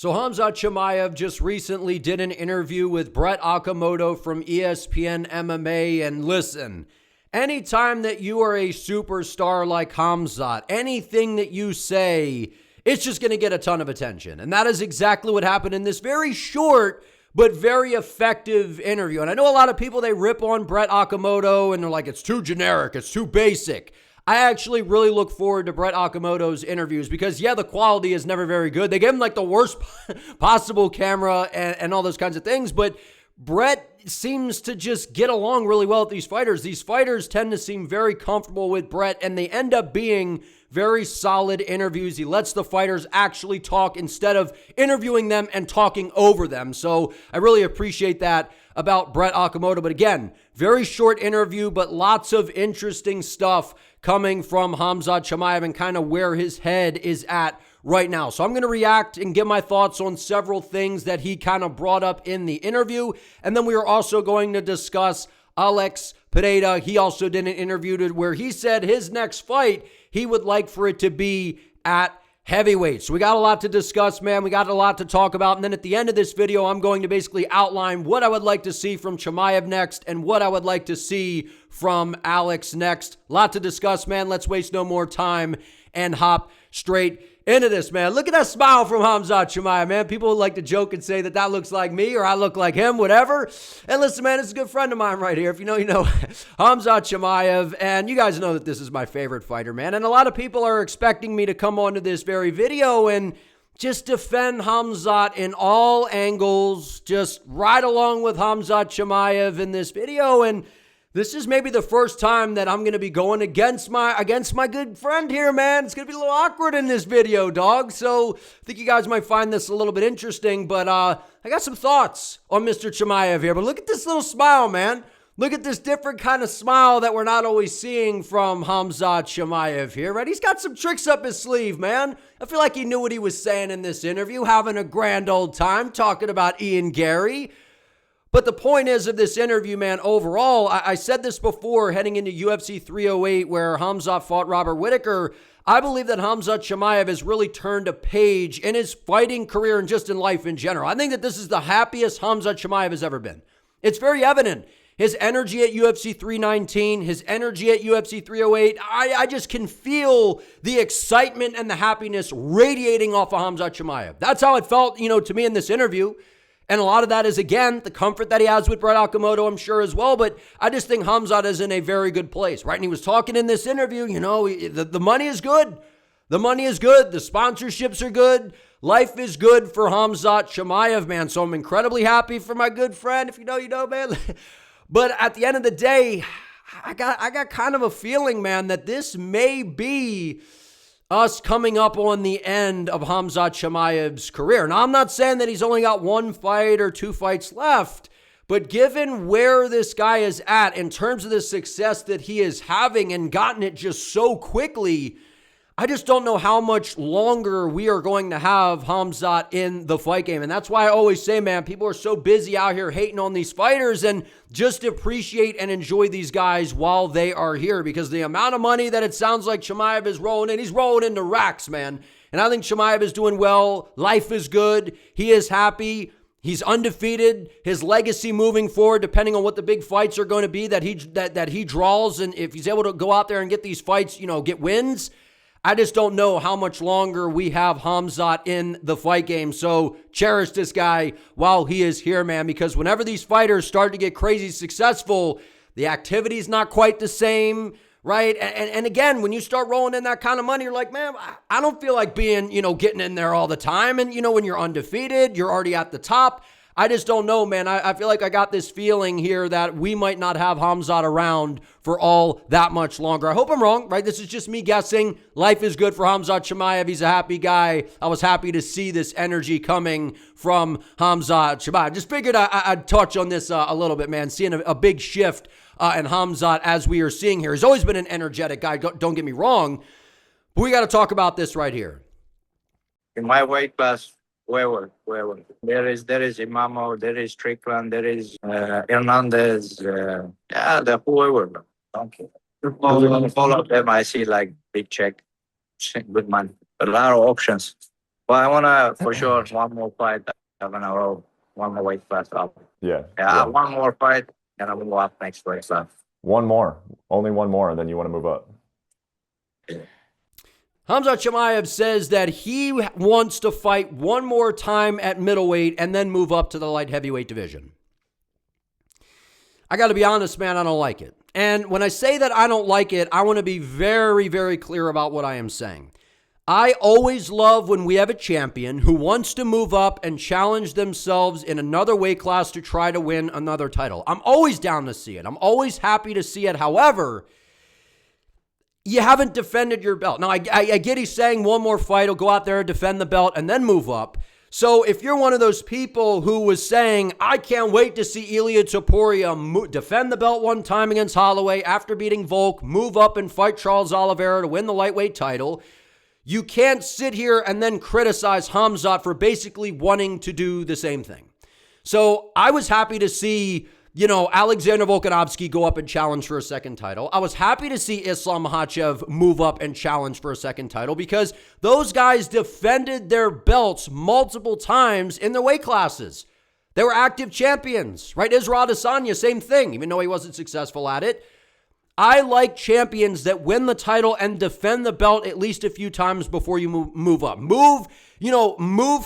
So Khamzat Chimaev just recently did an interview with Brett Okamoto from ESPNMMA, and listen, anytime that you are a superstar like Khamzat, anything that you say, it's just going to get a ton of attention. And that is exactly what happened in this very short but very effective interview. And I know a lot of people, they rip on Brett Okamoto and they're like, it's too generic, it's too basic. I actually really look forward to Brett Okamoto's interviews because, yeah, the quality is never very good. They gave him like the worst possible camera and all those kinds of things, but Brett seems to just get along really well with these fighters. These fighters tend to seem very comfortable with Brett, and they end up being very solid interviews. He lets the fighters actually talk instead of interviewing them and talking over them. So I really appreciate that about Brett Okamoto. But again, very short interview, but lots of interesting stuff coming from Khamzat Chimaev and kind of where his head is at right now. So I'm going to react and give my thoughts on several things that he kind of brought up in the interview. And then we are also going to discuss Alex Pereira. He also did an interview where he said his next fight, he would like for it to be at heavyweight. So we got a lot to discuss, man. We got a lot to talk about. And then at the end of this video, I'm going to basically outline what I would like to see from Chimaev next and what I would like to see from Alex next. A lot to discuss, man. Let's waste no more time and hop straight into this, man. Look at that smile from Khamzat Chimaev, man. People like to joke and say that that looks like me or I look like him, whatever. And listen, man, it's a good friend of mine right here. If you know, you know. Khamzat Chimaev, and you guys know that this is my favorite fighter, man. And a lot of people are expecting me to come onto this very video and just defend Khamzat in all angles, just ride along with Khamzat Chimaev in this video. And this is maybe the first time that I'm going to be going against my good friend here, man. It's going to be a little awkward in this video, dog. So I think you guys might find this a little bit interesting, but I got some thoughts on Mr. Chimaev here. But look at this little smile, man. Look at this different kind of smile that we're not always seeing from Khamzat Chimaev here, right? He's got some tricks up his sleeve, man. I feel like he knew what he was saying in this interview, having a grand old time talking about Garry. But the point is of this interview, man, overall, I said this before heading into UFC 308 where Khamzat fought Robert Whittaker. I believe that Khamzat Chimaev has really turned a page in his fighting career and just in life in general. I think that this is the happiest Khamzat Chimaev has ever been. It's very evident. His energy at UFC 319, his energy at UFC 308, I just can feel the excitement and the happiness radiating off of Khamzat Chimaev. That's how it felt, to me in this interview. And a lot of that is, again, the comfort that he has with Brett Okamoto, I'm sure, as well. But I just think Khamzat is in a very good place, right? And he was talking in this interview, the money is good. The money is good. The sponsorships are good. Life is good for Khamzat Chimaev, man. So I'm incredibly happy for my good friend. If you know, you know, man. But at the end of the day, I got kind of a feeling, man, that this may be us coming up on the end of Khamzat Chimaev's career. Now, I'm not saying that he's only got one fight or two fights left, but given where this guy is at in terms of the success that he is having and gotten it just so quickly, I just don't know how much longer we are going to have Khamzat in the fight game. And that's why I always say, man, people are so busy out here hating on these fighters, and just appreciate and enjoy these guys while they are here, because the amount of money that it sounds like Chimaev is rolling in, he's rolling into racks, man. And I think Chimaev is doing well. Life is good. He is happy. He's undefeated. His legacy moving forward, depending on what the big fights are going to be that he draws, and if he's able to go out there and get these fights, get wins, I just don't know how much longer we have Khamzat in the fight game. So cherish this guy while he is here, man, because whenever these fighters start to get crazy successful, the activity's not quite the same, right? And again, when you start rolling in that kind of money, you're like, man, I don't feel like being, getting in there all the time. And, when you're undefeated, you're already at the top. I just don't know, man. I feel like I got this feeling here that we might not have Khamzat around for all that much longer. I hope I'm wrong, right? This is just me guessing. Life is good for Khamzat Chimaev. He's a happy guy. I was happy to see this energy coming from Khamzat Chimaev. Just figured I'd touch on this a little bit, man. Seeing a big shift in Khamzat as we are seeing here. He's always been an energetic guy, don't get me wrong. But we got to talk about this right here. In my weight class, whoever. There is Imavov, there is Strickland, there is Hernandez, the whoever. Okay. All of them, I see like big check, good money. A lot of options. Well, I want to, for sure, one more fight, have in a row, one more weight class up. Yeah. One more fight, and I'll move up next weight class. One more. Only one more, and then you want to move up. Khamzat Chimaev says that he wants to fight one more time at middleweight and then move up to the light heavyweight division. I got to be honest, man, I don't like it. And when I say that I don't like it, I want to be very, very clear about what I am saying. I always love when we have a champion who wants to move up and challenge themselves in another weight class to try to win another title. I'm always down to see it. I'm always happy to see it. However, you haven't defended your belt. Now, I get he's saying one more fight, he'll go out there, defend the belt, and then move up. So if you're one of those people who was saying, I can't wait to see Ilia Topuria defend the belt one time against Holloway after beating Volk, move up and fight Charles Oliveira to win the lightweight title, you can't sit here and then criticize Khamzat for basically wanting to do the same thing. So I was happy to see Alexander Volkanovski go up and challenge for a second title. I was happy to see Islam Makhachev move up and challenge for a second title because those guys defended their belts multiple times in their weight classes. They were active champions, right? Israel Adesanya, same thing, even though he wasn't successful at it. I like champions that win the title and defend the belt at least a few times before you move up. Move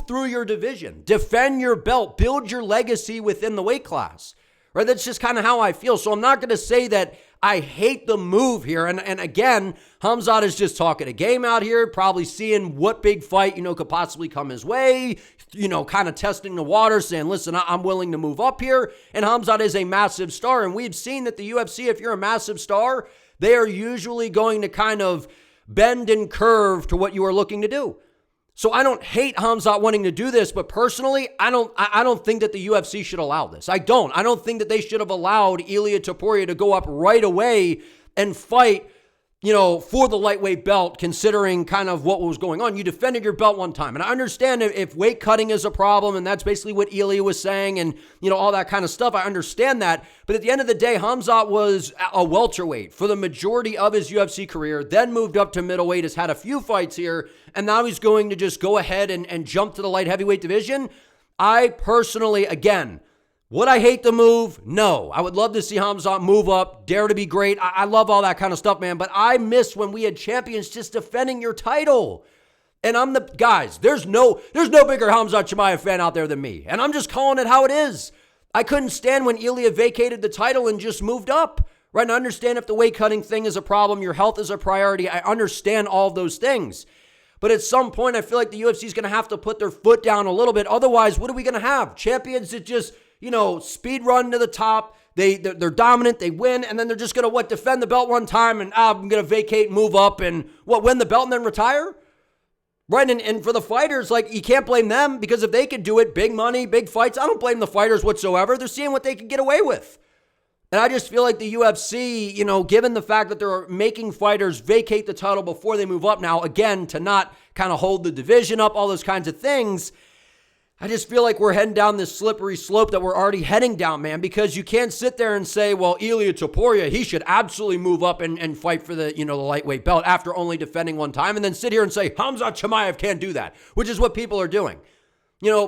through your division. Defend your belt. Build your legacy within the weight class. Right, that's just kind of how I feel. So I'm not going to say that I hate the move here. And again, Khamzat is just talking a game out here, probably seeing what big fight, could possibly come his way, kind of testing the water, saying, listen, I'm willing to move up here. And Khamzat is a massive star. And we've seen that the UFC, if you're a massive star, they are usually going to kind of bend and curve to what you are looking to do. So I don't hate Khamzat wanting to do this, but personally, I don't think that the UFC should allow this. I don't think that they should have allowed Ilia Topuria to go up right away and fight, for the lightweight belt, considering kind of what was going on. You defended your belt one time. And I understand if weight cutting is a problem, and that's basically what Ilia was saying, and, all that kind of stuff. I understand that. But at the end of the day, Khamzat was a welterweight for the majority of his UFC career, then moved up to middleweight, has had a few fights here, and now he's going to just go ahead and jump to the light heavyweight division. I personally, again, would I hate the move? No. I would love to see Khamzat move up, dare to be great. I love all that kind of stuff, man. But I miss when we had champions just defending your title. And I'm the guys, there's no bigger Khamzat Chimaev fan out there than me. And I'm just calling it how it is. I couldn't stand when Ilia vacated the title and just moved up. Right? And I understand if the weight cutting thing is a problem, your health is a priority. I understand all of those things. But at some point, I feel like the UFC is going to have to put their foot down a little bit. Otherwise, what are we going to have? Champions that just, speed run to the top. They're dominant. They win. And then they're just going to, defend the belt one time and I'm going to vacate, move up and win the belt and then retire? Right? And for the fighters, you can't blame them because if they could do it, big money, big fights, I don't blame the fighters whatsoever. They're seeing what they can get away with. And I just feel like the UFC, given the fact that they're making fighters vacate the title before they move up now, again, to not kind of hold the division up, all those kinds of things, I just feel like we're heading down this slippery slope that we're already heading down, man, because you can't sit there and say, well, Ilia Topuria, he should absolutely move up and fight for the, the lightweight belt after only defending one time, and then sit here and say, Khamzat Chimaev can't do that, which is what people are doing.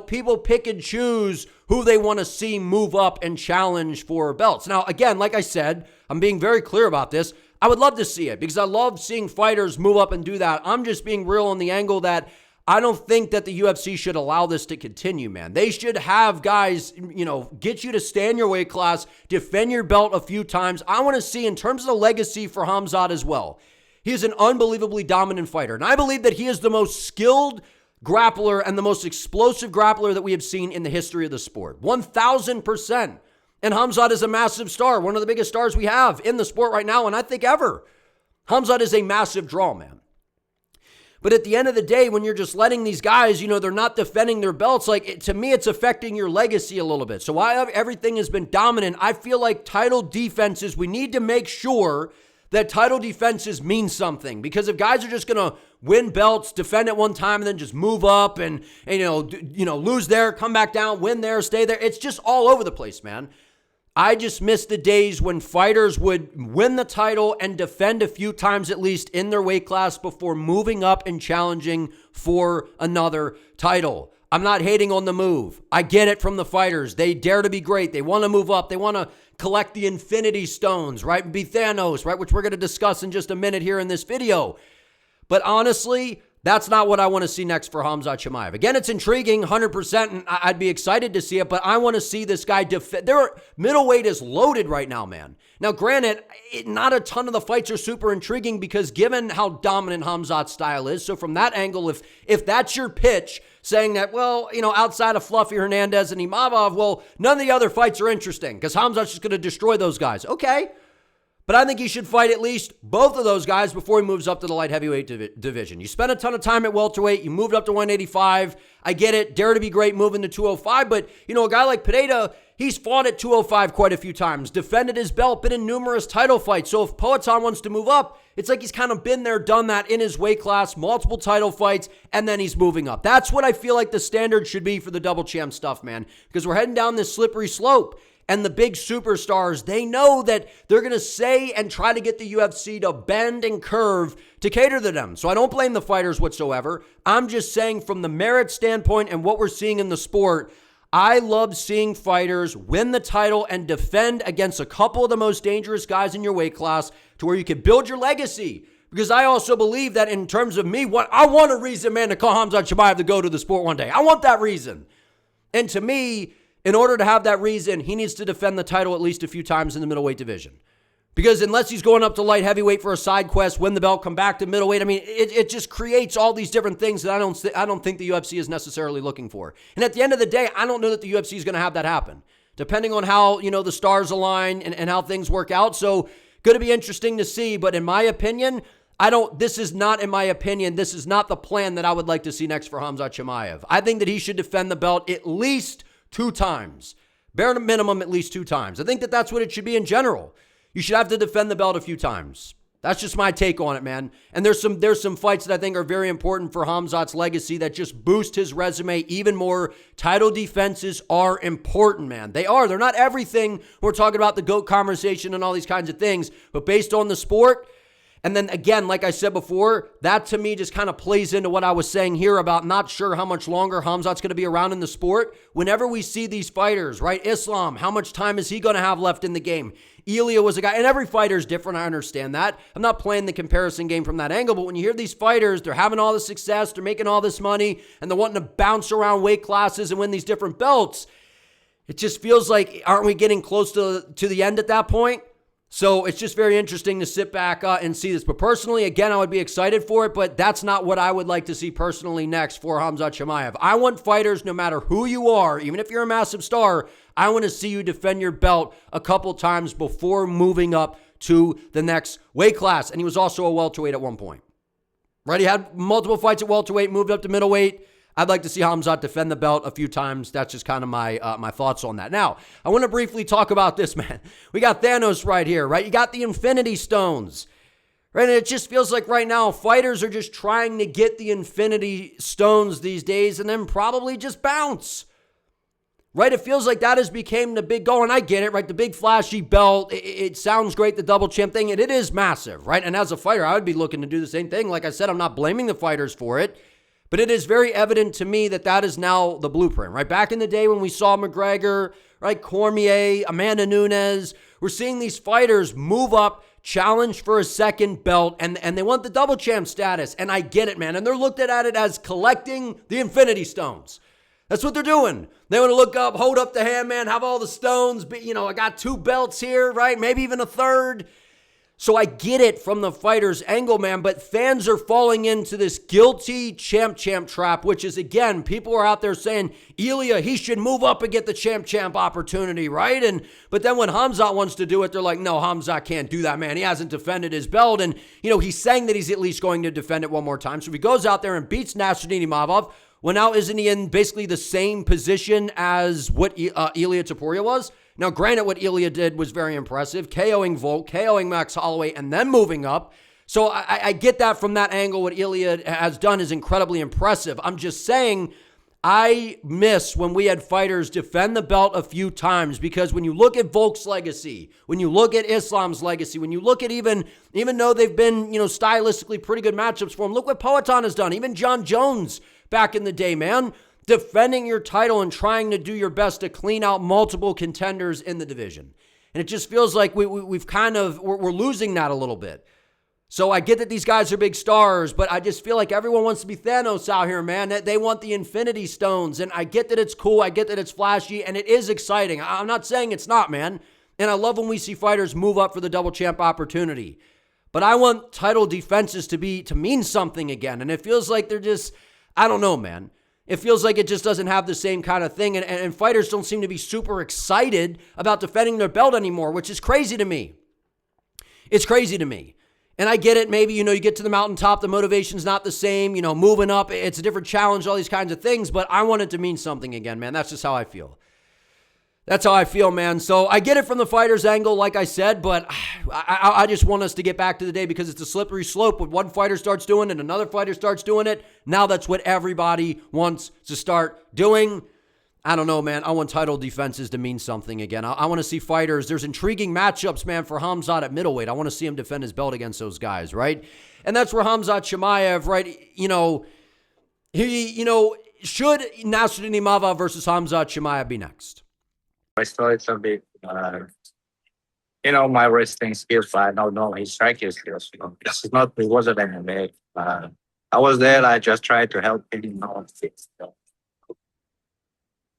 People pick and choose who they want to see move up and challenge for belts. Now, again, like I said, I'm being very clear about this. I would love to see it because I love seeing fighters move up and do that. I'm just being real on the angle that I don't think that the UFC should allow this to continue, man. They should have guys, get you to stay in your weight class, defend your belt a few times. I want to see in terms of the legacy for Khamzat as well. He is an unbelievably dominant fighter, and I believe that he is the most skilled grappler and the most explosive grappler that we have seen in the history of the sport. 1,000%. And Khamzat is a massive star, one of the biggest stars we have in the sport right now, and I think ever. Khamzat is a massive draw, man. But at the end of the day, when you're just letting these guys, they're not defending their belts, to me, it's affecting your legacy a little bit. So while everything has been dominant, I feel like title defenses, we need to make sure that title defenses mean something. Because if guys are just going to win belts, defend it one time, and then just move up and lose there, come back down, win there, stay there, it's just all over the place, man. I just miss the days when fighters would win the title and defend a few times at least in their weight class before moving up and challenging for another title. I'm not hating on the move. I get it from the fighters. They dare to be great. They want to move up. They want to collect the Infinity Stones, right? Be Thanos, right? Which we're going to discuss in just a minute here in this video. But honestly, that's not what I want to see next for Khamzat Chimaev. Again, it's intriguing, 100%, and I'd be excited to see it, but I want to see this guy defend. Middleweight is loaded right now, man. Now, granted, not a ton of the fights are super intriguing because given how dominant Khamzat's style is, so from that angle, if that's your pitch, saying that, well, outside of Fluffy Hernandez and Imavov, well, none of the other fights are interesting because Khamzat's just going to destroy those guys. Okay. But I think he should fight at least both of those guys before he moves up to the light heavyweight division. You spent a ton of time at welterweight. You moved up to 185. I get it. Dare to be great moving to 205. But, a guy like Pereira, he's fought at 205 quite a few times, defended his belt, been in numerous title fights. So if Poatan wants to move up, it's like he's kind of been there, done that in his weight class, multiple title fights, and then he's moving up. That's what I feel like the standard should be for the double champ stuff, man, because we're heading down this slippery slope. And the big superstars, they know that they're going to say and try to get the UFC to bend and curve to cater to them. So I don't blame the fighters whatsoever. I'm just saying from the merit standpoint and what we're seeing in the sport, I love seeing fighters win the title and defend against a couple of the most dangerous guys in your weight class to where you can build your legacy. Because I also believe that in terms of me, I want a reason, man, to call Khamzat Chimaev to go to the sport one day. I want that reason. And to me, in order to have that reason, he needs to defend the title at least a few times in the middleweight division. Because unless he's going up to light heavyweight for a side quest, win the belt, come back to middleweight, it just creates all these different things that I don't think the UFC is necessarily looking for. And at the end of the day, I don't know that the UFC is going to have that happen, depending on how, the stars align and how things work out. So, going to be interesting to see. But in my opinion, this is not the plan that I would like to see next for Khamzat Chimaev. I think that he should defend the belt at least 2 times. Bare minimum at least 2 times. I think that that's what it should be in general. You should have to defend the belt a few times. That's just my take on it, man. And there's some fights that I think are very important for Khamzat's legacy that just boost his resume even more. Title defenses are important, man. They are. They're not everything. We're talking about the GOAT conversation and all these kinds of things. But based on the sport, and then again, like I said before, that to me just kind of plays into what I was saying here about not sure how much longer Khamzat's going to be around in the sport. Whenever we see these fighters, right? Islam, how much time is he going to have left in the game? Ilya was a guy, and every fighter is different. I understand that. I'm not playing the comparison game from that angle, but when you hear these fighters, they're having all this success, they're making all this money, and they're wanting to bounce around weight classes and win these different belts. It just feels like, aren't we getting close to the end at that point? So it's just very interesting to sit back and see this. But personally, again, I would be excited for it, but that's not what I would like to see personally next for Khamzat Chimaev. I want fighters, no matter who you are, even if you're a massive star, I want to see you defend your belt a couple times before moving up to the next weight class. And he was also a welterweight at one point. Right? He had multiple fights at welterweight, moved up to middleweight. I'd like to see Khamzat defend the belt a few times. That's just kind of my thoughts on that. Now, I want to briefly talk about this, man. We got Thanos right here, right? You got the Infinity Stones, right? And it just feels like right now fighters are just trying to get the Infinity Stones these days and then probably just bounce, right? It feels like that has become the big goal, and I get it, right? The big flashy belt, it sounds great, the double champ thing, and it is massive, right? And as a fighter, I would be looking to do the same thing. Like I said, I'm not blaming the fighters for it. But it is very evident to me that that is now the blueprint, right? Back in the day when we saw McGregor, right, Cormier, Amanda Nunes, we're seeing these fighters move up, challenge for a second belt, and they want the double champ status. And I get it, man. And they're looked at it as collecting the Infinity Stones. That's what they're doing. They want to look up, hold up the hand, man, have all the stones. But, I got 2 belts here, right? Maybe even a third. So I get it from the fighter's angle, man, but fans are falling into this guilty champ trap, which is, again, people are out there saying, Ilya, he should move up and get the champ opportunity, right? But then when Khamzat wants to do it, they're like, no, Khamzat can't do that, man. He hasn't defended his belt. And, he's saying that he's at least going to defend it one more time. So if he goes out there and beats Nasruddin Imavov, well, now isn't he in basically the same position as what Ilya Topuria was? Now, granted, what Ilya did was very impressive, KOing Volk, KOing Max Holloway, and then moving up. So I get that from that angle. What Ilya has done is incredibly impressive. I'm just saying, I miss when we had fighters defend the belt a few times, because when you look at Volk's legacy, when you look at Islam's legacy, when you look at even though they've been, stylistically pretty good matchups for him, look what Poatan has done. Even John Jones back in the day, man, defending your title and trying to do your best to clean out multiple contenders in the division. And it just feels like we're losing that a little bit. So I get that these guys are big stars, but I just feel like everyone wants to be Thanos out here, man. They want the Infinity Stones, and I get that it's cool. I get that it's flashy, and it is exciting. I'm not saying it's not, man. And I love when we see fighters move up for the double champ opportunity. But I want title defenses to mean something again. And it feels like they're just, I don't know, man. It feels like it just doesn't have the same kind of thing. And fighters don't seem to be super excited about defending their belt anymore, which is crazy to me. It's crazy to me. And I get it. Maybe, you get to the mountaintop, the motivation's not the same, moving up, it's a different challenge, all these kinds of things, but I want it to mean something again, man. That's just how I feel. That's how I feel, man. So I get it from the fighter's angle, like I said, but I just want us to get back to the day, because it's a slippery slope. When one fighter starts doing it, another fighter starts doing it. Now that's what everybody wants to start doing. I don't know, man. I want title defenses to mean something again. I want to see fighters. There's intriguing matchups, man, for Khamzat at middleweight. I want to see him defend his belt against those guys, right? And that's where Khamzat Chimaev, right, should Nasruddin Imavov versus Khamzat Chimaev be next? I thought it's a bit, my wrestling skills, I don't know his striking skills. It wasn't MMA. I was there, I just tried to help him,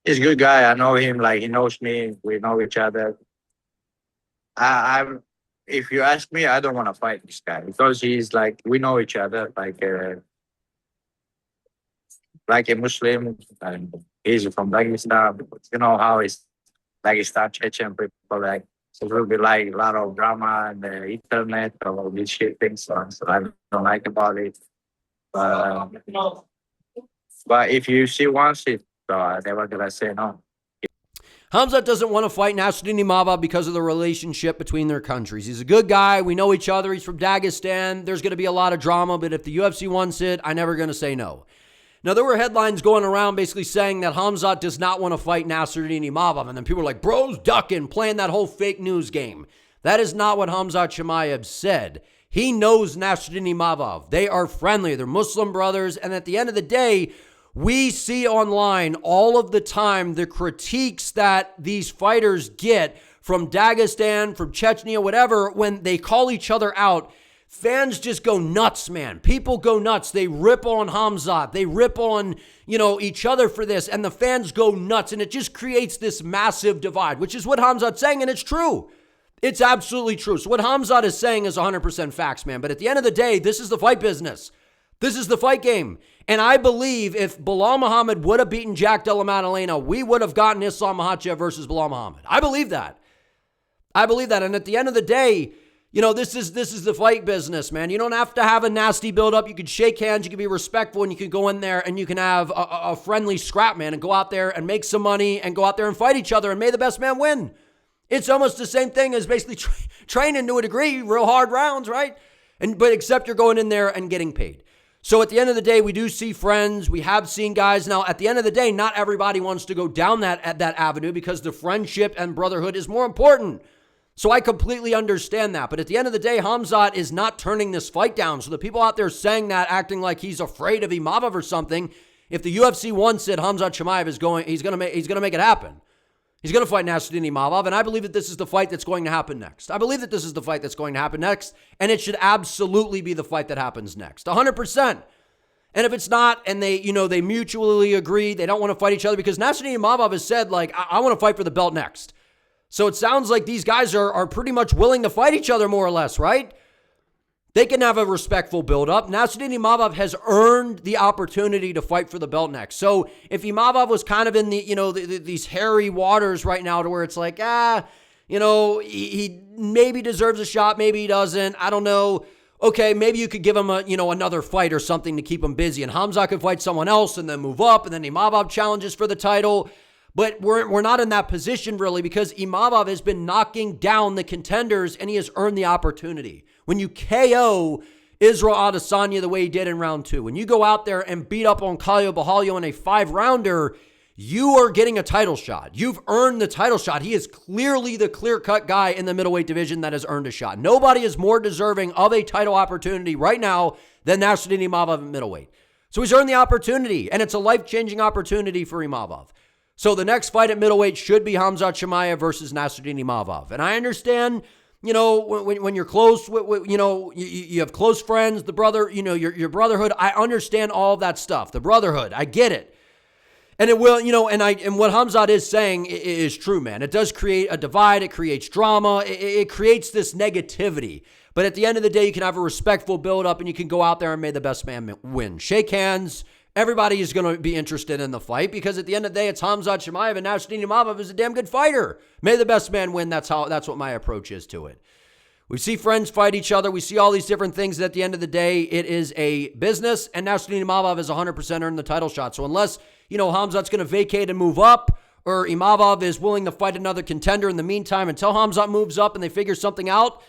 He's a good guy. I know him, like he knows me. We know each other. If you ask me, I don't want to fight this guy, because he's like, we know each other, like a Muslim, and he's from Dagestan. You know how it's Dagestan, Chechen people, like, so it will be like a lot of drama and the internet, all these shit things. So I don't like about it. But if you see once it, never gonna say no. Khamzat doesn't want to fight Nasruddin Imavov because of the relationship between their countries. He's a good guy. We know each other. He's from Dagestan. There's going to be a lot of drama, but if the UFC wants it, I'm never going to say no. Now, there were headlines going around basically saying that Khamzat does not want to fight Nasruddin Imavov, and then people were like, bro's ducking, playing that whole fake news game. That is not what Khamzat Chimaev said. He knows Nasruddin Imavov. They are friendly. They're Muslim brothers, and at the end of the day, we see online all of the time the critiques that these fighters get from Dagestan, from Chechnya, whatever, when they call each other out. Fans just go nuts, man. People go nuts. They rip on Khamzat. They rip on, each other for this, and the fans go nuts, and it just creates this massive divide, which is what Khamzat's saying, and it's true. It's absolutely true. So what Khamzat is saying is 100% facts, man. But at the end of the day, this is the fight business. This is the fight game. And I believe if Belal Muhammad would have beaten Jack Della Maddalena, we would have gotten Islam Makhachev versus Belal Muhammad. I believe that. And at the end of the day, this is the fight business, man. You don't have to have a nasty build-up. You can shake hands. You can be respectful, and you can go in there and you can have a friendly scrap, man, and go out there and make some money and go out there and fight each other, and may the best man win. It's almost the same thing as basically training to a degree, real hard rounds, right? But except you're going in there and getting paid. So at the end of the day, we do see friends. We have seen guys. Now, at the end of the day, not everybody wants to go down that avenue, because the friendship and brotherhood is more important. So I completely understand that. But at the end of the day, Khamzat is not turning this fight down. So the people out there saying that, acting like he's afraid of Imavov or something, if the UFC wants it, Khamzat Chimaev is going. He's going to make it happen. He's going to fight Nasruddin Imavov, and I believe that this is the fight that's going to happen next. And it should absolutely be the fight that happens next, 100%. And if it's not, and they mutually agree, they don't want to fight each other, because Nasruddin Imavov has said, like, I want to fight for the belt next. So it sounds like these guys are pretty much willing to fight each other, more or less, right? They can have a respectful build-up. Nasruddin Imavov has earned the opportunity to fight for the belt next. So if Imavov was kind of in these hairy waters right now, to where it's like, he maybe deserves a shot, maybe he doesn't, I don't know. Okay, maybe you could give him another fight or something to keep him busy, and Khamzat could fight someone else and then move up, and then Imavov challenges for the title. But we're not in that position, really, because Imavov has been knocking down the contenders, and he has earned the opportunity. When you KO Israel Adesanya the way he did in round 2, when you go out there and beat up on Caio Borralho in a 5-rounder, you are getting a title shot. You've earned the title shot. He is clearly the clear-cut guy in the middleweight division that has earned a shot. Nobody is more deserving of a title opportunity right now than Nasruddin Imavov at middleweight. So he's earned the opportunity, and it's a life-changing opportunity for Imavov. So the next fight at middleweight should be Khamzat Chimaev versus Nasruddin Imavov. And I understand, when you're close, you have close friends, the brother, your brotherhood. I understand all of that stuff. The brotherhood, I get it. And it will, and what Khamzat is saying is true, man. It does create a divide. It creates drama. It creates this negativity. But at the end of the day, you can have a respectful build-up and you can go out there and may the best man win. Shake hands. Everybody is going to be interested in the fight because at the end of the day, it's Khamzat Chimaev and Nasruddin Imavov is a damn good fighter. May the best man win. That's what my approach is to it. We see friends fight each other. We see all these different things. At the end of the day, it is a business, and Nasruddin Imavov has 100% earned the title shot. So unless, Khamzat's going to vacate and move up, or Imavov is willing to fight another contender in the meantime until Khamzat moves up and they figure something out,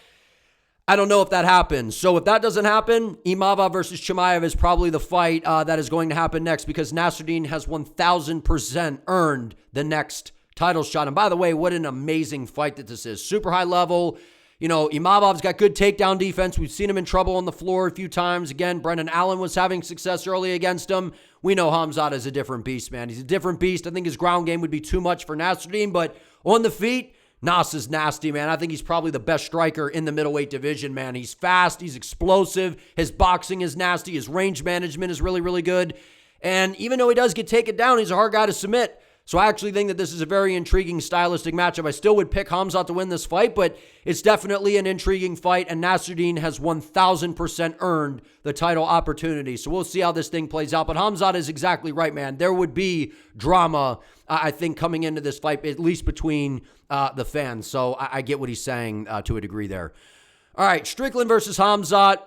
I don't know if that happens. So if that doesn't happen, Imavov versus Chimaev is probably the fight that is going to happen next because Nasruddin has 1,000% earned the next title shot. And by the way, what an amazing fight that this is. Super high level. Imavov's got good takedown defense. We've seen him in trouble on the floor a few times. Again, Brendan Allen was having success early against him. We know Khamzat is a different beast, man. He's a different beast. I think his ground game would be too much for Nasruddin, but on the feet, Nas is nasty, man. I think he's probably the best striker in the middleweight division, man. He's fast. He's explosive. His boxing is nasty. His range management is really, really good. And even though he does get taken down, he's a hard guy to submit. So I actually think that this is a very intriguing stylistic matchup. I still would pick Khamzat to win this fight, but it's definitely an intriguing fight, and Nasruddin has 1,000% earned the title opportunity. So we'll see how this thing plays out. But Khamzat is exactly right, man. There would be drama, I think, coming into this fight, at least between the fans. So I get what he's saying to a degree there. All right, Strickland versus Khamzat.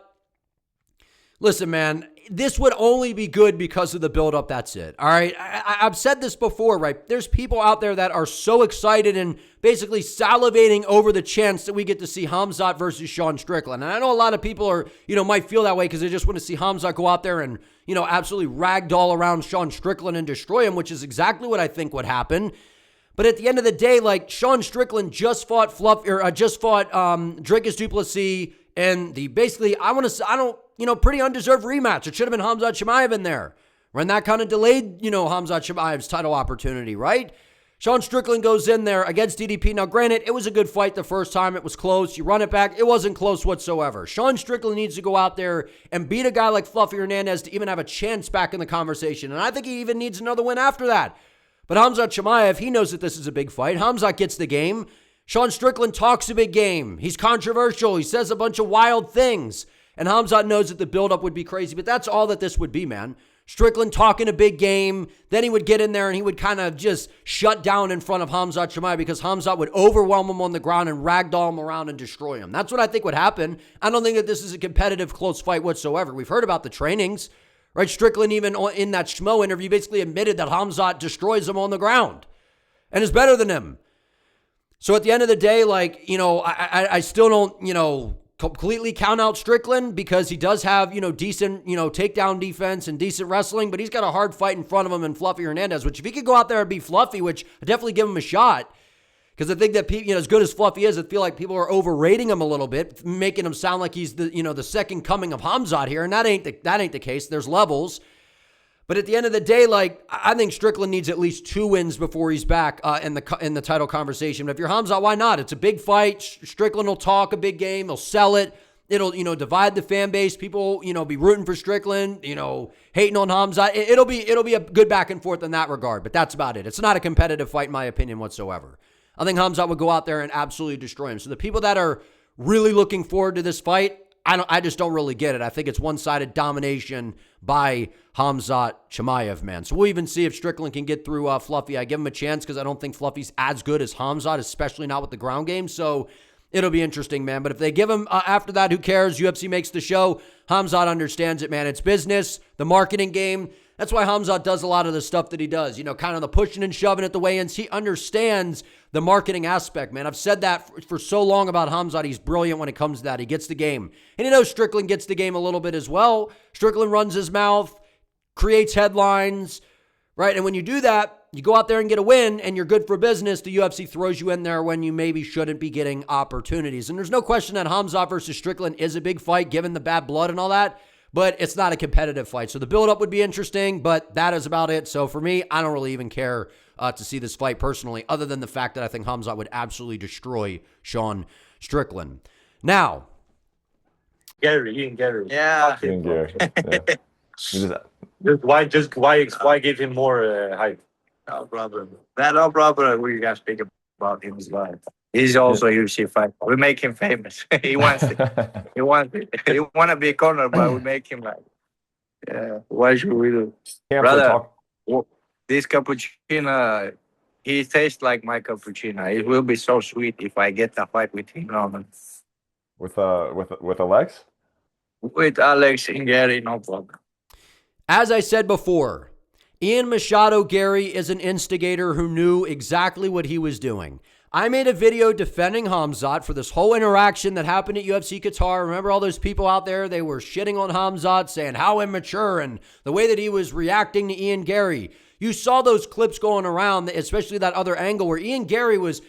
Listen, man, this would only be good because of the buildup. That's it. All right. I've said this before, right? There's people out there that are so excited and basically salivating over the chance that we get to see Khamzat versus Sean Strickland. And I know a lot of people are, might feel that way because they just want to see Khamzat go out there and, absolutely ragdoll around Sean Strickland and destroy him, which is exactly what I think would happen. But at the end of the day, like Sean Strickland just fought Dricus du Plessis and pretty undeserved rematch. It should have been Khamzat Chimaev in there. And that kind of delayed, Khamzat Chimaev's title opportunity, right? Sean Strickland goes in there against DDP. Now, granted, it was a good fight the first time. It was close. You run it back. It wasn't close whatsoever. Sean Strickland needs to go out there and beat a guy like Fluffy Hernandez to even have a chance back in the conversation. And I think he even needs another win after that. But Khamzat Chimaev, he knows that this is a big fight. Khamzat gets the game. Sean Strickland talks a big game. He's controversial. He says a bunch of wild things. And Khamzat knows that the buildup would be crazy, but that's all that this would be, man. Strickland talking a big game, then he would get in there and he would kind of just shut down in front of Khamzat Chimaev because Khamzat would overwhelm him on the ground and ragdoll him around and destroy him. That's what I think would happen. I don't think that this is a competitive, close fight whatsoever. We've heard about the trainings, right? Strickland even in that Schmo interview basically admitted that Khamzat destroys him on the ground and is better than him. So at the end of the day, I still don't, completely count out Strickland because he does have, decent, takedown defense and decent wrestling, but he's got a hard fight in front of him in Fluffy Hernandez, which if he could go out there and be Fluffy, which I definitely give him a shot, because I think that, as good as Fluffy is, I feel like people are overrating him a little bit, making him sound like he's the second coming of Khamzat here, and that ain't the case. There's levels. But at the end of the day, I think Strickland needs at least 2 wins before he's back in the title conversation. But if you're Khamzat, why not? It's a big fight. Strickland will talk a big game. He'll sell it. It'll, divide the fan base. People, be rooting for Strickland, hating on Khamzat. It'll be a good back and forth in that regard. But that's about it. It's not a competitive fight, in my opinion, whatsoever. I think Khamzat would go out there and absolutely destroy him. So the people that are really looking forward to this fight, I just don't really get it. I think it's one-sided domination by Khamzat Chimaev, man. So we'll even see if Strickland can get through Fluffy. I give him a chance because I don't think Fluffy's as good as Khamzat, especially not with the ground game. So it'll be interesting, man. But if they give him after that, who cares? UFC makes the show. Khamzat understands it, man. It's business, the marketing game. That's why Khamzat does a lot of the stuff that he does, kind of the pushing and shoving at the weigh-ins. He understands the marketing aspect, man. I've said that for so long about Khamzat. He's brilliant when it comes to that. He gets the game. And Strickland gets the game a little bit as well. Strickland runs his mouth, creates headlines, right? And when you do that, you go out there and get a win, and you're good for business. The UFC throws you in there when you maybe shouldn't be getting opportunities. And there's no question that Khamzat versus Strickland is a big fight, given the bad blood and all that, but it's not a competitive fight. So the build-up would be interesting, but that is about it. So for me, I don't really even care to see this fight personally, other than the fact that I think Khamzat would absolutely destroy Sean Strickland. Now, Garry. Yeah. Ian Garry. Yeah. Why give him more hype? No problem. No problem. We gotta speak about him as well. He's also a UFC fighter. We make him famous. He wants it. He wants it. He want to be a corner, but we make him like, yeah. What should we do, brother? This cappuccino, he tastes like my cappuccino. It will be so sweet if I get a fight with him, Norman. With Alex? With Alex and Garry, no problem. As I said before, Ian Machado Garry is an instigator who knew exactly what he was doing. I made a video defending Khamzat for this whole interaction that happened at UFC Qatar. Remember all those people out there? They were shitting on Khamzat, saying how immature, and the way that he was reacting to Ian Garry. You saw those clips going around, especially that other angle where Ian Garry was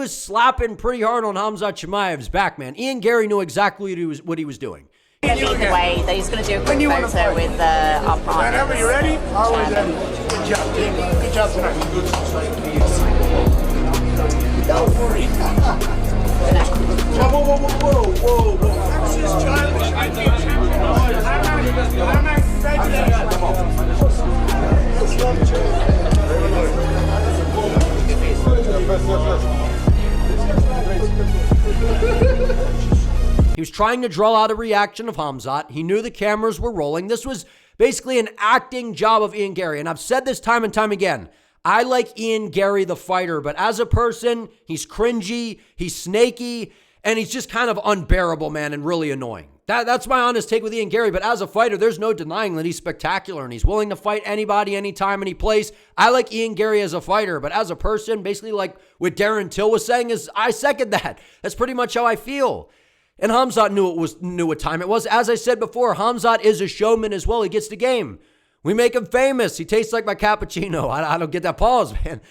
slapping pretty hard on Khamzat Chimaev's back, man. Ian Garry knew exactly what he was doing. Going to lead the way. That he's going to do a quick photo with our partners. Whenever you're ready, always ready. Good job, team. Good job tonight. Don't worry. Whoa. That's just childish. I can't He was trying to draw out a reaction of Khamzat. He knew the cameras were rolling. This was basically an acting job of Ian Garry. And I've said this time and time again. I like Ian Garry, the fighter, but as a person, he's cringy, he's snaky, and he's just kind of unbearable, man, and really annoying. That's my honest take with Ian Garry, but as a fighter, there's no denying that he's spectacular, and he's willing to fight anybody, anytime, any place. I like Ian Garry as a fighter, but as a person, basically like what Darren Till was saying, is I second that. That's pretty much how I feel. And Khamzat knew what time it was. As I said before, Khamzat is a showman as well. He gets the game. We make him famous. He tastes like my cappuccino. I don't get that pause, man.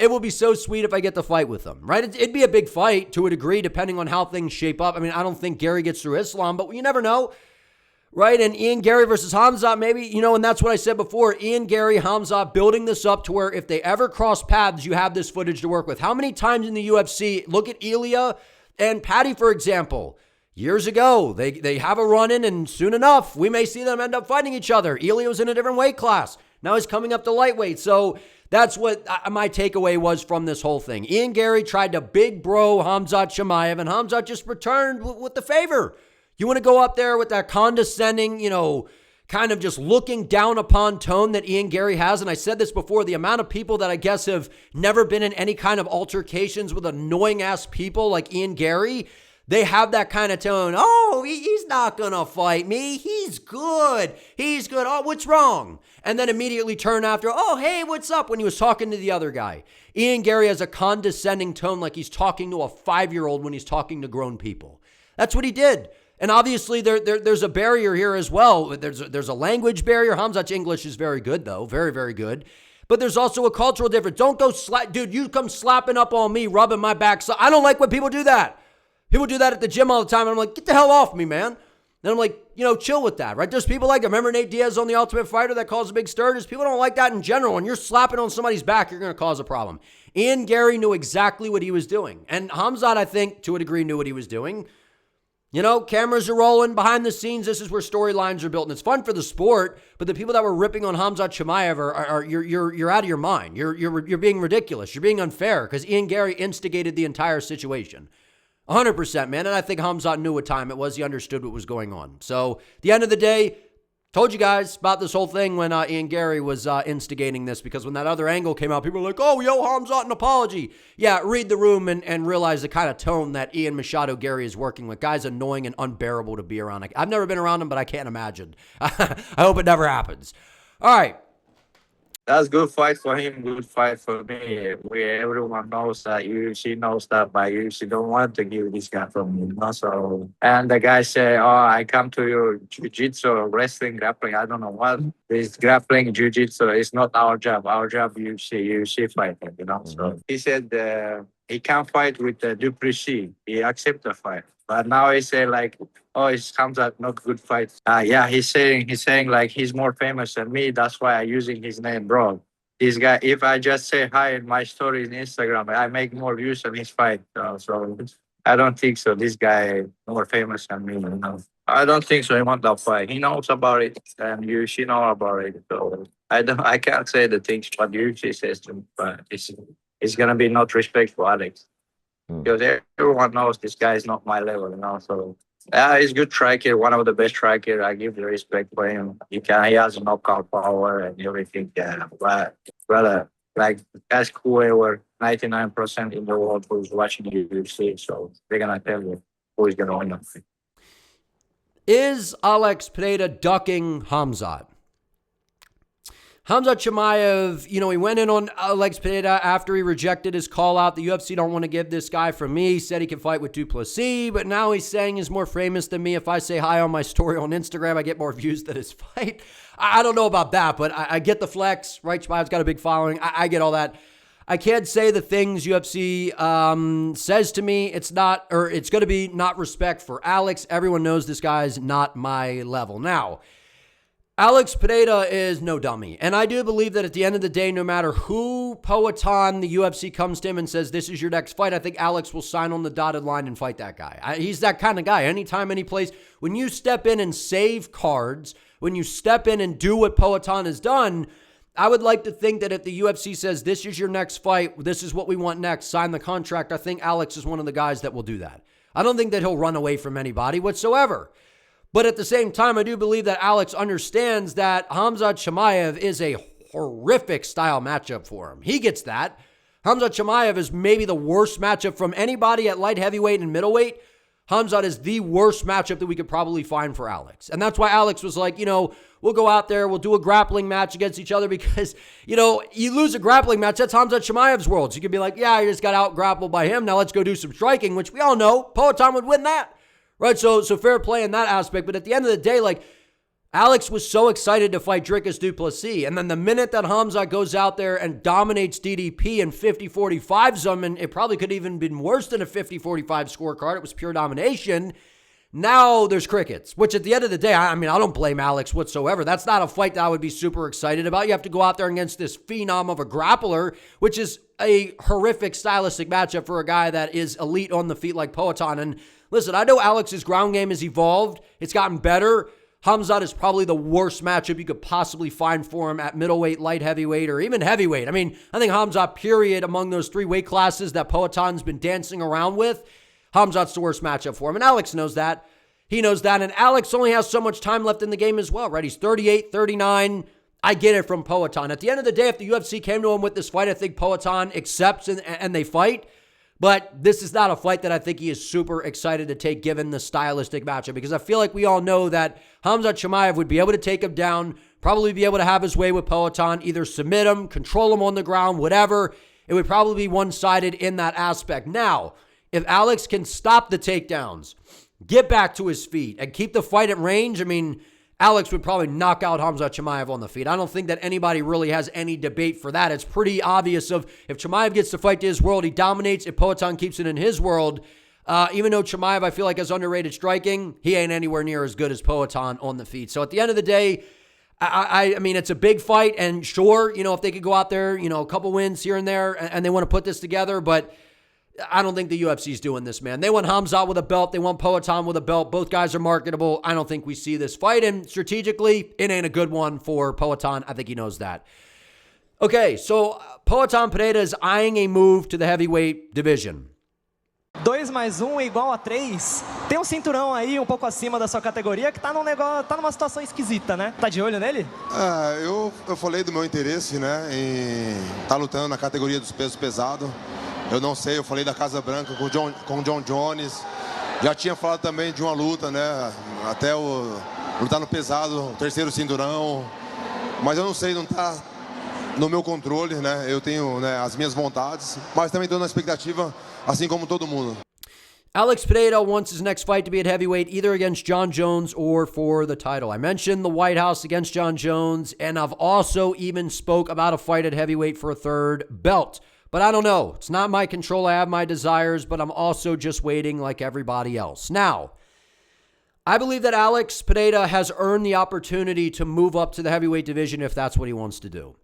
It will be so sweet if I get to fight with him, right? It'd be a big fight to a degree, depending on how things shape up. I mean, I don't think Garry gets through Islam, but you never know, right? And Ian Garry versus Khamzat, maybe, and that's what I said before. Ian Garry, Khamzat, building this up to where if they ever cross paths, you have this footage to work with. How many times in the UFC, look at Ilya and Patty, for example. Years ago, they have a run-in, and soon enough, we may see them end up fighting each other. Ilya was in a different weight class. Now he's coming up to lightweight. So that's what my takeaway was from this whole thing. Ian Garry tried to big bro Khamzat Chimaev, and Khamzat just returned with the favor. You want to go up there with that condescending, kind of just looking down upon tone that Ian Garry has. And I said this before, the amount of people that I guess have never been in any kind of altercations with annoying-ass people like Ian Garry, they have that kind of tone. Oh, he's not going to fight me. He's good. He's good. Oh, what's wrong? And then immediately turn after, oh, hey, what's up? When he was talking to the other guy. Ian Garry has a condescending tone like he's talking to a 5-year-old when he's talking to grown people. That's what he did. And obviously there's a barrier here as well. There's a language barrier. Khamzat's English is very good, though. Very, very good. But there's also a cultural difference. Don't go dude, you come slapping up on me, rubbing my back. So I don't like when people do that. People do that at the gym all the time, and I'm like, get the hell off me, man. And I'm like, chill with that, right? There's people like that. Remember Nate Diaz on The Ultimate Fighter that caused a big stir? There's people don't like that in general. When you're slapping on somebody's back, you're going to cause a problem. Ian Garry knew exactly what he was doing. And Khamzat, I think, to a degree, knew what he was doing. Cameras are rolling behind the scenes. This is where storylines are built, and it's fun for the sport. But the people that were ripping on Khamzat Chimaev are you're out of your mind. You're being ridiculous. You're being unfair because Ian Garry instigated the entire situation. 100%, man. And I think Khamzat knew what time it was. He understood what was going on. So, at the end of the day, told you guys about this whole thing when Ian Garry was instigating this, because when that other angle came out, people were like, oh, yo, Khamzat, an apology. Yeah, read the room and realize the kind of tone that Ian Machado Garry is working with. Guy's annoying and unbearable to be around. I've never been around him, but I can't imagine. I hope it never happens. All right. That's good fight for him, good fight for me. Everyone knows that UFC knows that, but UFC don't want to give this guy from me. So, and the guy say, "Oh, I come to your jiu-jitsu, wrestling, grappling. I don't know what this grappling, jiu-jitsu is not our job. Our job, UFC fighter. So he said he can't fight with Duplessis. He accept the fight, but now he say like, oh, it comes out not good fight. Yeah, he's saying like he's more famous than me. That's why I'm using his name, bro. This guy, if I just say hi in my story in Instagram, I make more views on his fight. So I don't think so. This guy more famous than me. I don't think so. He want that fight. He knows about it, and she know about it. So I can't say the things what UFC says to me, but it's gonna be not respect for Alex. Because everyone knows this guy is not my level, So he's a good striker, one of the best strikers. I give the respect for him. He has a knockout power and everything. Yeah, but brother, like ask whoever 99% in the world who's watching UFC, so they're gonna tell you who is gonna win. Is Alex Pereira ducking Khamzat? Khamzat Chimaev, he went in on Alex Pereira after he rejected his call out. The UFC don't want to give this guy from me. He said he can fight with Duplessis, but now he's saying he's more famous than me. If I say hi on my story on Instagram, I get more views than his fight. I don't know about that, but I get the flex, right? Chimaev's got a big following. I get all that. I can't say the things UFC says to me. It's going to be not respect for Alex. Everyone knows this guy's not my level. Now, Alex Pereira is no dummy. And I do believe that at the end of the day, no matter who Poatan, the UFC comes to him and says, this is your next fight, I think Alex will sign on the dotted line and fight that guy. He's that kind of guy. Anytime, any place. When you step in and save cards, when you step in and do what Poatan has done, I would like to think that if the UFC says, this is your next fight, this is what we want next, sign the contract, I think Alex is one of the guys that will do that. I don't think that he'll run away from anybody whatsoever. But at the same time, I do believe that Alex understands that Khamzat Chimaev is a horrific style matchup for him. He gets that. Khamzat Chimaev is maybe the worst matchup from anybody at light heavyweight and middleweight. Khamzat is the worst matchup that we could probably find for Alex. And that's why Alex was like, we'll go out there, we'll do a grappling match against each other because, you lose a grappling match, that's Khamzat Chimaev's world. So you could be like, yeah, you just got out-grappled by him. Now let's go do some striking, which we all know Poatan would win that. Right, so fair play in that aspect. But at the end of the day, Alex was so excited to fight Dricus Du Plessis. And then the minute that Khamzat goes out there and dominates DDP and 50-45s him, and it probably could even been worse than a 50-45 scorecard. It was pure domination. Now there's crickets, which at the end of the day, I don't blame Alex whatsoever. That's not a fight that I would be super excited about. You have to go out there against this phenom of a grappler, which is a horrific stylistic matchup for a guy that is elite on the feet like Poatan. And listen, I know Alex's ground game has evolved. It's gotten better. Khamzat is probably the worst matchup you could possibly find for him at middleweight, light heavyweight, or even heavyweight. I think Khamzat, period, among those three weight classes that Poatan's been dancing around with, Khamzat's the worst matchup for him. And Alex knows that. He knows that. And Alex only has so much time left in the game as well, right? He's 38, 39. I get it from Poatan. At the end of the day, if the UFC came to him with this fight, I think Poatan accepts and they fight. But this is not a fight that I think he is super excited to take given the stylistic matchup, because I feel like we all know that Khamzat Chimaev would be able to take him down, probably be able to have his way with Poatan, either submit him, control him on the ground, whatever. It would probably be one-sided in that aspect. Now, if Alex can stop the takedowns, get back to his feet, and keep the fight at range, Alex would probably knock out Khamzat Chimaev on the feet. I don't think that anybody really has any debate for that. It's pretty obvious of if Chimaev gets to fight to his world, he dominates. If Poatan keeps it in his world, even though Chimaev, I feel like, has underrated striking, he ain't anywhere near as good as Poatan on the feet. So at the end of the day, it's a big fight. And sure, if they could go out there, a couple wins here and there, and they want to put this together, but I don't think the UFC's doing this, man. They want Khamzat with a belt. They want Poatan with a belt. Both guys are marketable. I don't think we see this fight. And strategically, it ain't a good one for Poatan. I think he knows that. Okay, so Poatan Pereira is eyeing a move to the heavyweight division. 2 mais 1 igual a 3. Tem cinturão aí um pouco acima da sua categoria que tá numa situação esquisita, né? Tá de olho nele? Eu falei do meu interesse, né, em tá lutando na categoria dos pesos pesados. Eu não sei, eu falei da Casa Branca com o John Jones. Já tinha falado também de uma luta, né? Até lutar no pesado, o terceiro cinturão. Mas eu não sei, não tá no meu controle, né? Eu tenho, né, as minhas vontades, mas também estou na expectativa, assim como todo mundo. Alex Pereira wants his next fight to be at heavyweight, either against John Jones or for the title. I mentioned the White House against John Jones, and I've also even spoke about a fight at heavyweight for a third belt. But I don't know. It's not my control. I have my desires, but I'm also just waiting like everybody else. Now, I believe that Alex Pereira has earned the opportunity to move up to the heavyweight division if that's what he wants to do.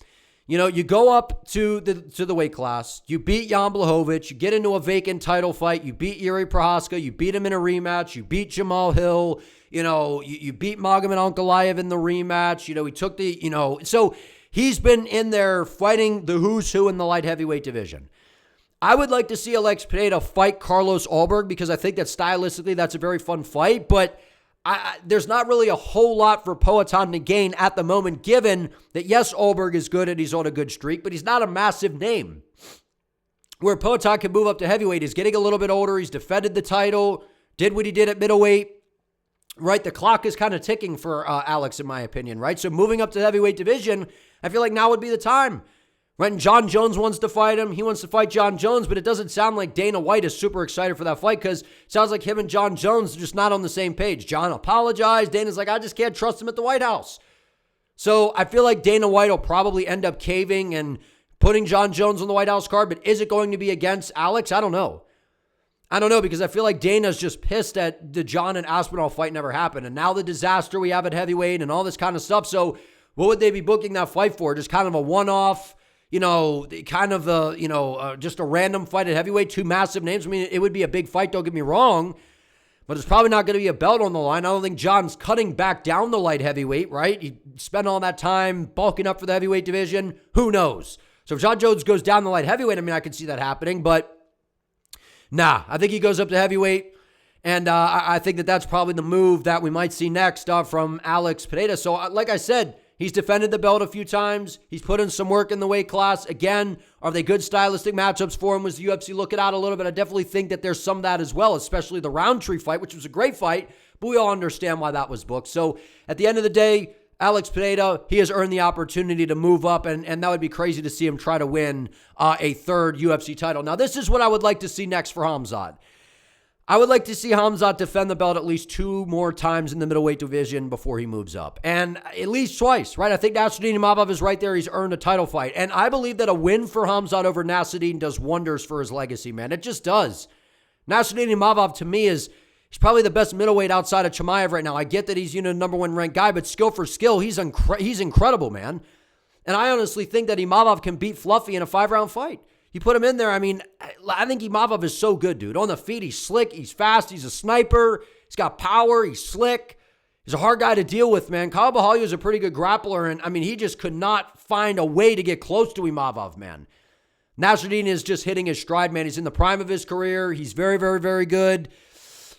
You know, you go up to the weight class, you beat Jan Blachowicz, you get into a vacant title fight, you beat Yuri Prohaska, you beat him in a rematch, you beat Jamal Hill, you beat Magomed Ankalaev in the rematch, he took the, so he's been in there fighting the who's who in the light heavyweight division. I would like to see Alex Pereira fight Carlos Ulberg because I think that stylistically that's a very fun fight, but there's not really a whole lot for Poatan to gain at the moment, given that, yes, Ulberg is good and he's on a good streak, but he's not a massive name. Where Poatan can move up to heavyweight, he's getting a little bit older, he's defended the title, did what he did at middleweight, right? The clock is kind of ticking for Alex, in my opinion, right? So moving up to the heavyweight division, I feel like now would be the time. When John Jones wants to fight him, he wants to fight John Jones, but it doesn't sound like Dana White is super excited for that fight because it sounds like him and John Jones are just not on the same page. John apologized. Dana's like, I just can't trust him at the White House. So I feel like Dana White will probably end up caving and putting John Jones on the White House card, but is it going to be against Alex? I don't know. Because I feel like Dana's just pissed that the John and Aspinall fight never happened, and now the disaster we have at heavyweight and all this kind of stuff. So what would they be booking that fight for? Just kind of a one-off, just a random fight at heavyweight, two massive names. I mean, it would be a big fight, don't get me wrong, but it's probably not going to be a belt on the line. I don't think John's cutting back down the light heavyweight, right? He spent all that time bulking up for the heavyweight division. Who knows? So if John Jones goes down the light heavyweight, I mean, I could see that happening, but nah, I think he goes up to heavyweight, and I think that that's probably the move that we might see next from Alex Pereira. So like I said, he's defended the belt a few times. He's put in some work in the weight class. Again, are they good stylistic matchups for him? Was the UFC looking out a little bit? I definitely think that there's some of that as well, especially the Roundtree fight, which was a great fight, but we all understand why that was booked. So at the end of the day, Alex Pereira, he has earned the opportunity to move up, and that would be crazy to see him try to win a third UFC title. Now, this is what I would like to see next for Khamzat. I would like to see Khamzat defend the belt at least 2 more times in the middleweight division before he moves up. And at least twice, right? I think Nasruddin Imavov is right there. He's earned a title fight. And I believe that a win for Khamzat over Nasruddin does wonders for his legacy, man. It just does. Nasruddin Imavov, to me, he's probably the best middleweight outside of Chimaev right now. I get that he's, number 1 ranked guy, but skill for skill, he's incredible, man. And I honestly think that Imavov can beat Fluffy in a 5-round fight. You put him in there, I mean, I think Imavov is so good, dude. On the feet, he's slick, he's fast, he's a sniper, he's got power, he's slick. He's a hard guy to deal with, man. Kyle Bahalia is a pretty good grappler, and I mean, he just could not find a way to get close to Imavov, man. Nasruddin is just hitting his stride, man. He's in the prime of his career. He's very, very, very good.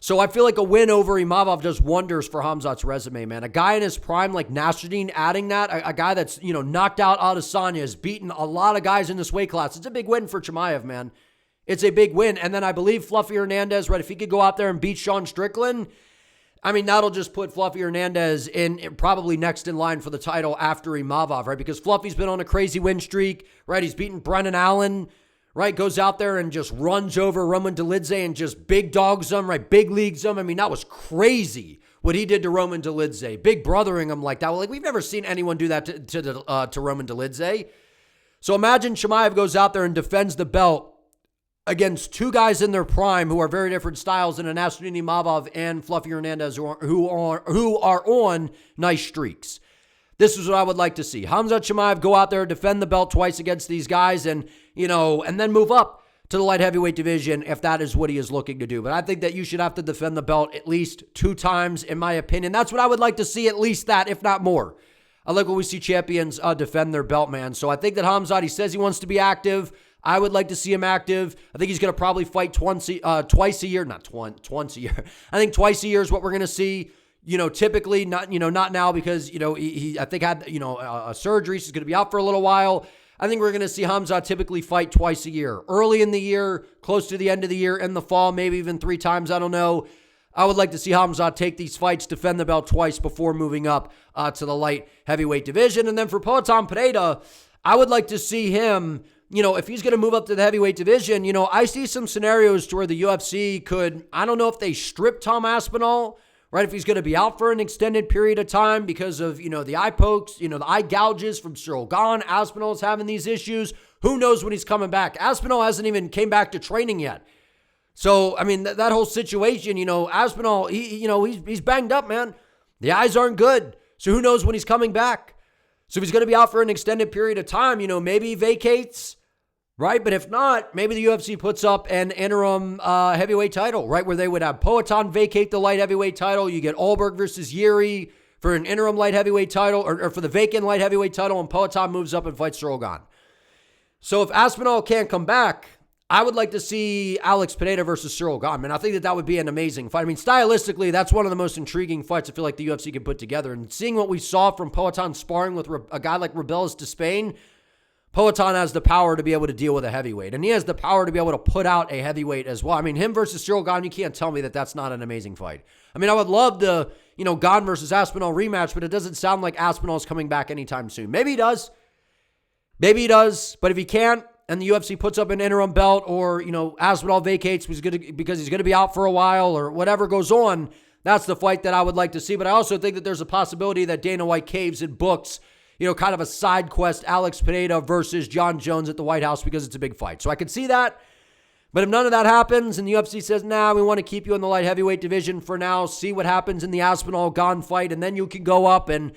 So I feel like a win over Imavov does wonders for Khamzat's resume, man. A guy in his prime like Nasruddin, adding that, a guy that's, knocked out Adesanya, has beaten a lot of guys in this weight class. It's a big win for Chimaev, man. It's a big win. And then I believe Fluffy Hernandez, right, if he could go out there and beat Sean Strickland, I mean, that'll just put Fluffy Hernandez in probably next in line for the title after Imavov, right? Because Fluffy's been on a crazy win streak, right? He's beaten Brennan Allen, right? Goes out there and just runs over Roman Dolidze and just big dogs him, right? Big leagues him. I mean, that was crazy what he did to Roman Dolidze. Big brothering him like that. Like, we've never seen anyone do that to Roman Dolidze. So imagine Chimaev goes out there and defends the belt against 2 guys in their prime who are very different styles in Nasruddin Imavov and Fluffy Hernandez who are on nice streaks. This is what I would like to see. Khamzat Chimaev go out there, defend the belt twice against these guys, and then move up to the light heavyweight division if that is what he is looking to do. But I think that you should have to defend the belt at least 2 times, in my opinion. That's what I would like to see, at least that, if not more. I like when we see champions defend their belt, man. So I think that Khamzat, he says he wants to be active. I would like to see him active. I think he's going to probably fight twice a year. Not once a year. I think twice a year is what we're going to see. Typically not now because, he I think had, a surgery. So he's going to be out for a little while. I think we're going to see Khamzat typically fight twice a year. Early in the year, close to the end of the year, in the fall, maybe even 3 times. I don't know. I would like to see Khamzat take these fights, defend the belt twice before moving up to the light heavyweight division. And then for Poatan Pereira, I would like to see him, if he's going to move up to the heavyweight division, I see some scenarios to where the UFC could, I don't know if they strip Tom Aspinall, right? If he's going to be out for an extended period of time because of, the eye pokes, the eye gouges from Cyril Gahn. Aspinall's having these issues. Who knows when he's coming back? Aspinall hasn't even came back to training yet. So, I mean, that whole situation, Aspinall, he's banged up, man. The eyes aren't good. So who knows when he's coming back? So if he's going to be out for an extended period of time, maybe he vacates, right? But if not, maybe the UFC puts up an interim heavyweight title, right? Where they would have Poatan vacate the light heavyweight title. You get Alberg versus Yuri for an interim light heavyweight title, or for the vacant light heavyweight title, and Poatan moves up and fights Cyril Gahn. So if Aspinall can't come back, I would like to see Alex Pereira versus Cyril Gahn, man. I think that would be an amazing fight. I mean, stylistically, that's one of the most intriguing fights I feel like the UFC can put together. And seeing what we saw from Poatan sparring with a guy like Rebellis Despain, Poatan has the power to be able to deal with a heavyweight. And he has the power to be able to put out a heavyweight as well. I mean, him versus Cyril Gahn, you can't tell me that that's not an amazing fight. I mean, I would love the, Gahn versus Aspinall rematch, but it doesn't sound like Aspinall's coming back anytime soon. Maybe he does. But if he can't, and the UFC puts up an interim belt, or, Aspinall vacates because he's going to be out for a while, or whatever goes on, that's the fight that I would like to see. But I also think that there's a possibility that Dana White caves and books, kind of a side quest, Alex Pereira versus John Jones at the White House, because it's a big fight. So I could see that. But if none of that happens and the UFC says, nah, we want to keep you in the light heavyweight division for now, see what happens in the Aspinall-Gahn fight, and then you can go up and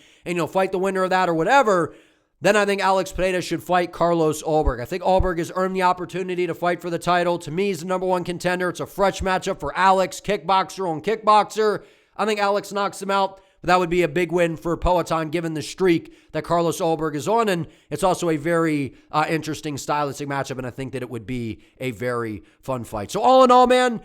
fight the winner of that or whatever, then I think Alex Pereira should fight Carlos Alberg. I think Alberg has earned the opportunity to fight for the title. To me, he's the number one contender. It's a fresh matchup for Alex, kickboxer on kickboxer. I think Alex knocks him out, but that would be a big win for Poatan given the streak that Carlos Alberg is on. And it's also a very interesting stylistic matchup, and I think that it would be a very fun fight. So all in all, man,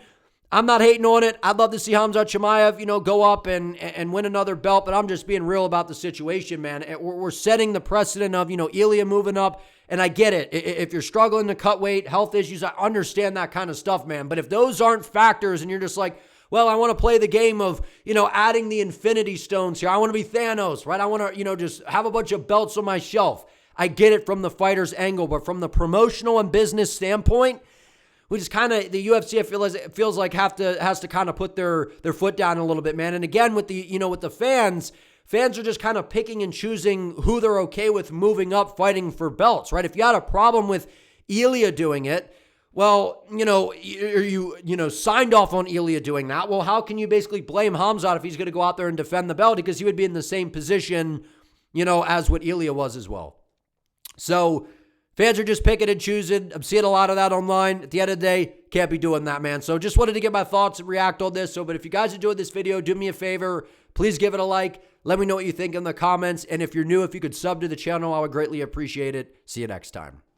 I'm not hating on it. I'd love to see Khamzat Chimaev, go up and win another belt, but I'm just being real about the situation, man. We're setting the precedent of, Ilya moving up, and I get it. If you're struggling to cut weight, health issues, I understand that kind of stuff, man. But if those aren't factors and you're just like, well, I want to play the game of, adding the infinity stones here. I want to be Thanos, right? I want to, just have a bunch of belts on my shelf. I get it from the fighter's angle, but from the promotional and business standpoint, we just kind of, the UFC, it feels like has to kind of put their foot down a little bit, man. And again, with the, with the fans are just kind of picking and choosing who they're okay with moving up, fighting for belts, right? If you had a problem with Ilya doing it, well, you signed off on Ilya doing that. Well, how can you basically blame Khamzat if he's going to go out there and defend the belt? Because he would be in the same position, as what Ilya was as well. So fans are just picking and choosing. I'm seeing a lot of that online. At the end of the day, can't be doing that, man. So just wanted to get my thoughts and react on this. But if you guys enjoyed this video, do me a favor. Please give it a like. Let me know what you think in the comments. And if you're new, if you could sub to the channel, I would greatly appreciate it. See you next time.